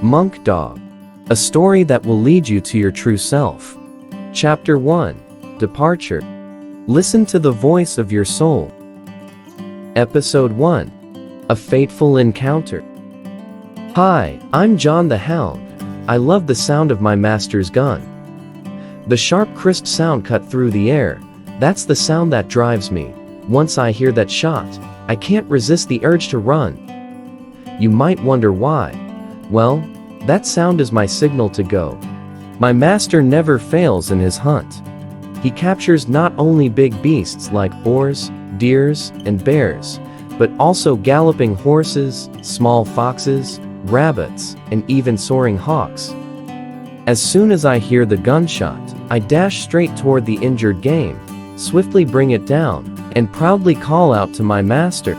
Monk Dog. A story that will lead you to your true self. Chapter 1. Departure. Listen to the voice of your soul. Episode 1. A Fateful Encounter. Hi, I'm John the Hound. I love the sound of my master's gun. The sharp, crisp sound cut through the air. That's the sound that drives me. Once I hear that shot, I can't resist the urge to run. You might wonder why. Well, that sound is my signal to go. My master never fails in his hunt. He captures not only big beasts like boars, deers, and bears, but also galloping horses, small foxes, rabbits, and even soaring hawks. As soon as I hear the gunshot, I dash straight toward the injured game, swiftly bring it down, and proudly call out to my master.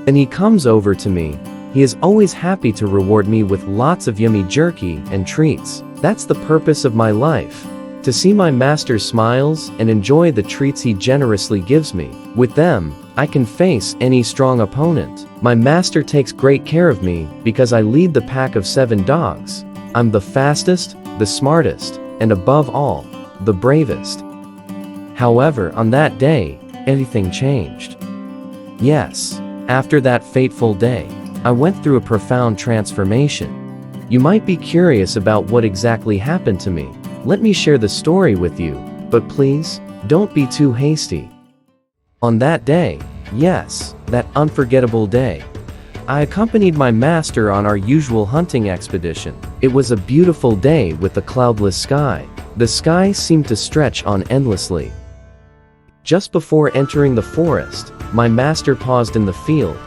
Then he comes over to me. He is always happy to reward me with lots of yummy jerky and treats. That's the purpose of my life. To see my master's smiles and enjoy the treats he generously gives me. With them, I can face any strong opponent. My master takes great care of me because I lead the pack of 7 dogs. I'm the fastest, the smartest, and above all, the bravest. However, on that day, everything changed. Yes, after that fateful day, I went through a profound transformation. You might be curious about what exactly happened to me. Let me share the story with you, but please, don't be too hasty. On that day, yes, that unforgettable day, I accompanied my master on our usual hunting expedition. It was a beautiful day with a cloudless sky. The sky seemed to stretch on endlessly. Just before entering the forest, my master paused in the field,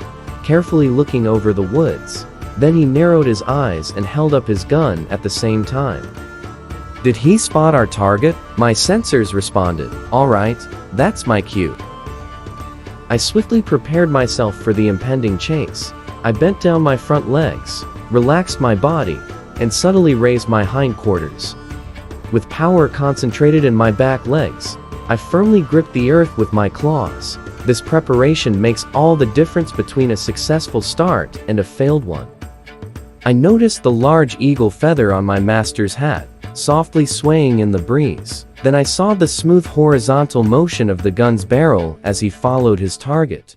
carefully looking over the woods. Then he narrowed his eyes and held up his gun at the same time. Did he spot our target? My sensors responded. All right, that's my cue. I swiftly prepared myself for the impending chase. I bent down my front legs, relaxed my body, and subtly raised my hindquarters. With power concentrated in my back legs, I firmly gripped the earth with my claws. This preparation makes all the difference between a successful start and a failed one. I noticed the large eagle feather on my master's hat, softly swaying in the breeze. Then I saw the smooth horizontal motion of the gun's barrel as he followed his target.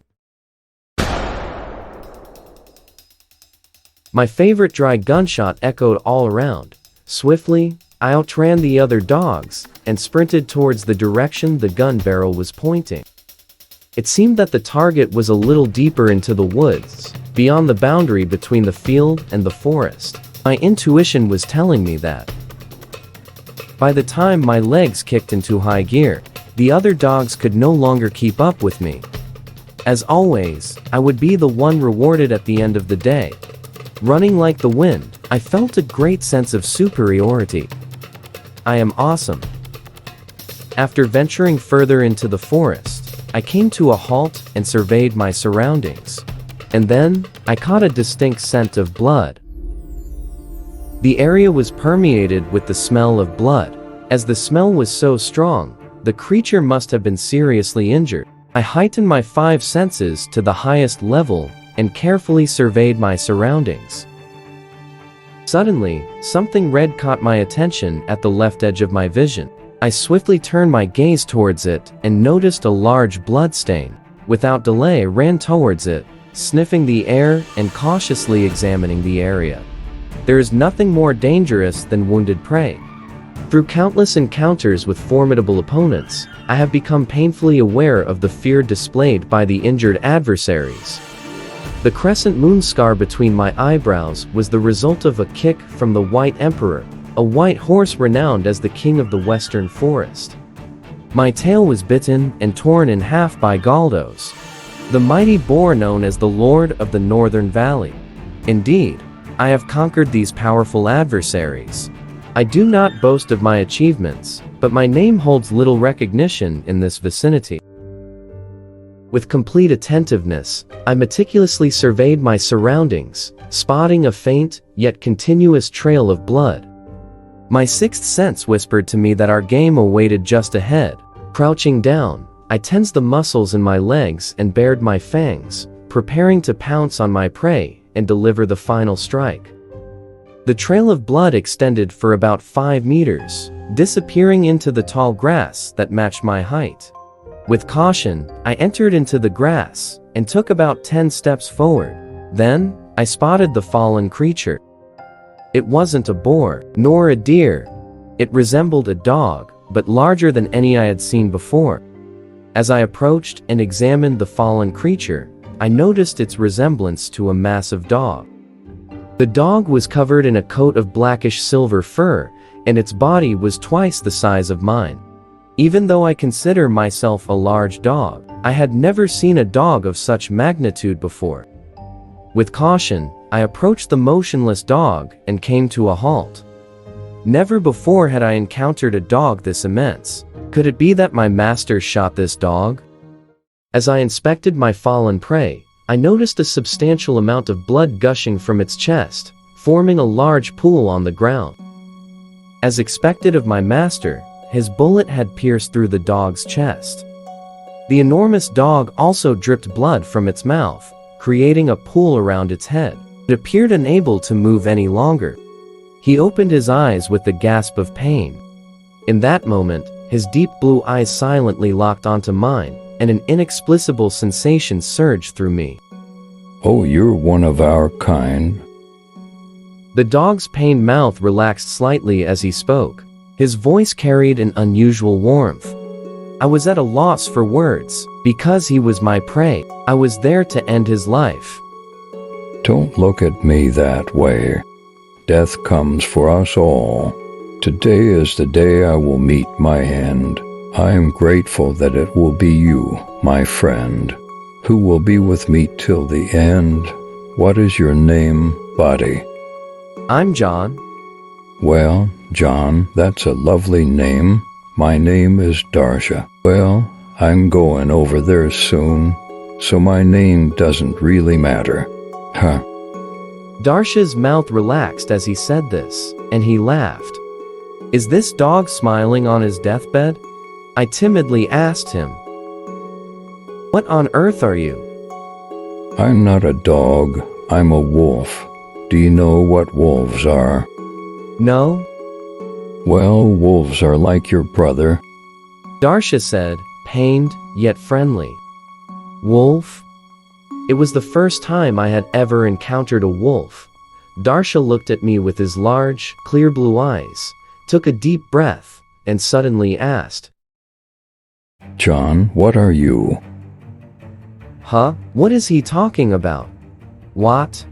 My favorite dry gunshot echoed all around. Swiftly, I outran the other dogs and sprinted towards the direction the gun barrel was pointing. It seemed that the target was a little deeper into the woods, beyond the boundary between the field and the forest. My intuition was telling me that. By the time my legs kicked into high gear, the other dogs could no longer keep up with me. As always, I would be the one rewarded at the end of the day. Running like the wind, I felt a great sense of superiority. I am awesome. After venturing further into the forest, I came to a halt and surveyed my surroundings. And then, I caught a distinct scent of blood. The area was permeated with the smell of blood. As the smell was so strong, the creature must have been seriously injured. I heightened my 5 senses to the highest level and carefully surveyed my surroundings. Suddenly, something red caught my attention at the left edge of my vision. I swiftly turned my gaze towards it and noticed a large blood stain. Without delay, I ran towards it, sniffing the air and cautiously examining the area. There is nothing more dangerous than wounded prey. Through countless encounters with formidable opponents, I have become painfully aware of the fear displayed by the injured adversaries. The crescent moon scar between my eyebrows was the result of a kick from the White Emperor, a white horse renowned as the king of the western forest. My tail was bitten and torn in half by Galdos, the mighty boar known as the Lord of the Northern Valley. Indeed, I have conquered these powerful adversaries. I do not boast of my achievements, but my name holds little recognition in this vicinity. With complete attentiveness, I meticulously surveyed my surroundings, spotting a faint, yet continuous trail of blood. My 6th sense whispered to me that our game awaited just ahead. Crouching down, I tensed the muscles in my legs and bared my fangs, preparing to pounce on my prey and deliver the final strike. The trail of blood extended for about 5 meters, disappearing into the tall grass that matched my height. With caution, I entered into the grass and took about 10 steps forward. Then, I spotted the fallen creature. It wasn't a boar, nor a deer. It resembled a dog, but larger than any I had seen before. As I approached and examined the fallen creature, I noticed its resemblance to a massive dog. The dog was covered in a coat of blackish silver fur, and its body was twice the size of mine. Even though I consider myself a large dog, I had never seen a dog of such magnitude before. With caution, I approached the motionless dog and came to a halt. Never before had I encountered a dog this immense. Could it be that my master shot this dog? As I inspected my fallen prey, I noticed a substantial amount of blood gushing from its chest, forming a large pool on the ground. As expected of my master, his bullet had pierced through the dog's chest. The enormous dog also dripped blood from its mouth, creating a pool around its head. It appeared unable to move any longer. He opened his eyes with a gasp of pain. In that moment, his deep blue eyes silently locked onto mine, and an inexplicable sensation surged through me. Oh, you're one of our kind. The dog's pained mouth relaxed slightly as he spoke. His voice carried an unusual warmth. I was at a loss for words. Because he was my prey, I was there to end his life. Don't look at me that way. Death comes for us all. Today is the day I will meet my end. I am grateful that it will be you, my friend, who will be with me till the end. What is your name, buddy? I'm John. Well, John, that's a lovely name. My name is Darsha. Well, I'm going over there soon, so my name doesn't really matter. Huh. Darsha's mouth relaxed as he said this, and he laughed. Is this dog smiling on his deathbed? I timidly asked him. What on earth are you? I'm not a dog, I'm a wolf. Do you know what wolves are? No. Well, wolves are like your brother. Darsha said, pained, yet friendly. Wolf? It was the first time I had ever encountered a wolf. Darsha looked at me with his large, clear blue eyes, took a deep breath, and suddenly asked, John, what are you? Huh? What is he talking about? What?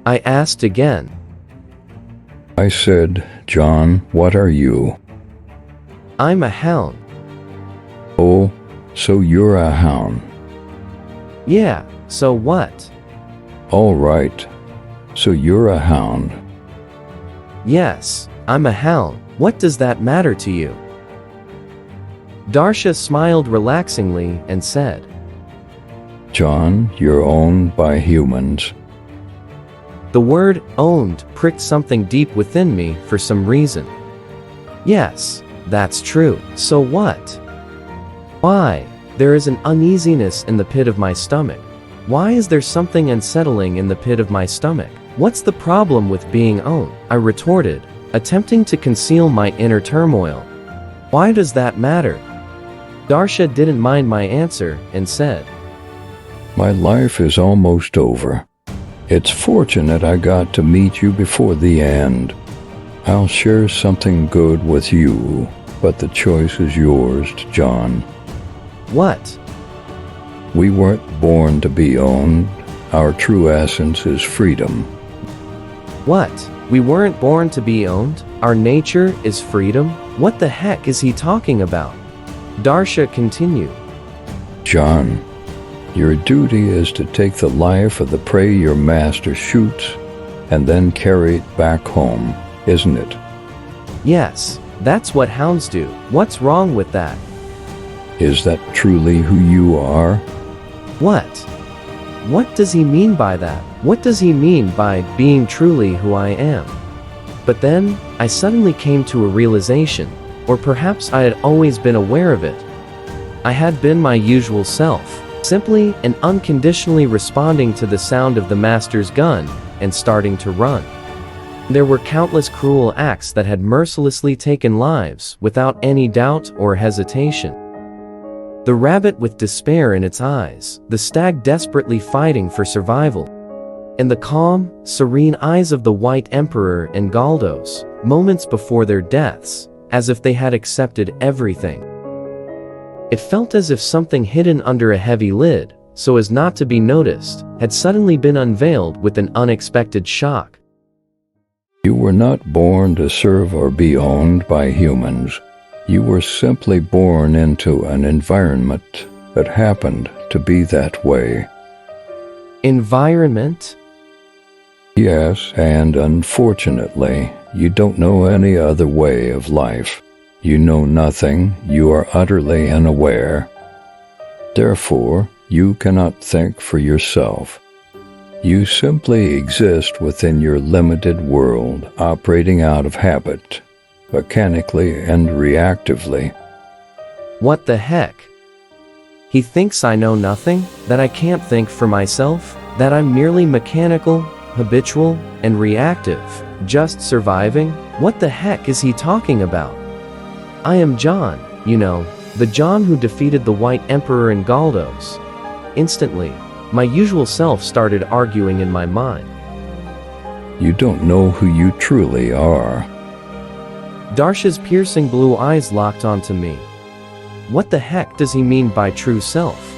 I asked again. I said, John, what are you? I'm a hound. Oh, so you're a hound. Yeah, so what? All right. So you're a hound. Yes, I'm a hound. What does that matter to you? Darsha smiled relaxingly and said, John, you're owned by humans. The word owned pricked something deep within me for some reason. Yes, that's true. So what? Why? There is an uneasiness in the pit of my stomach. Why is there something unsettling in the pit of my stomach? What's the problem with being owned? I retorted, attempting to conceal my inner turmoil. Why does that matter? Darsha didn't mind my answer and said, My life is almost over. It's fortunate I got to meet you before the end. I'll share something good with you, but the choice is yours, John. What? We weren't born to be owned. Our true essence is freedom. What? We weren't born to be owned? Our nature is freedom? What the heck is he talking about? Darsha continued. John, your duty is to take the life of the prey your master shoots and then carry it back home, isn't it? Yes, that's what hounds do. What's wrong with that? Is that truly who you are? What? What does he mean by that? What does he mean by being truly who I am? But then, I suddenly came to a realization, or perhaps I had always been aware of it. I had been my usual self, simply and unconditionally responding to the sound of the master's gun and starting to run. There were countless cruel acts that had mercilessly taken lives without any doubt or hesitation. The rabbit with despair in its eyes, the stag desperately fighting for survival, and the calm, serene eyes of the White Emperor and Galdos, moments before their deaths, as if they had accepted everything. It felt as if something hidden under a heavy lid, so as not to be noticed, had suddenly been unveiled with an unexpected shock. You were not born to serve or be owned by humans. You were simply born into an environment that happened to be that way. Environment? Yes, and unfortunately, you don't know any other way of life. You know nothing, you are utterly unaware. Therefore, you cannot think for yourself. You simply exist within your limited world, operating out of habit, mechanically and reactively. What the heck? He thinks I know nothing, that I can't think for myself, that I'm merely mechanical, habitual, and reactive, just surviving? What the heck is he talking about? I am John, you know, the John who defeated the White Emperor and Galdos. Instantly, my usual self started arguing in my mind. You don't know who you truly are. Darsha's piercing blue eyes locked onto me. What the heck does he mean by true self?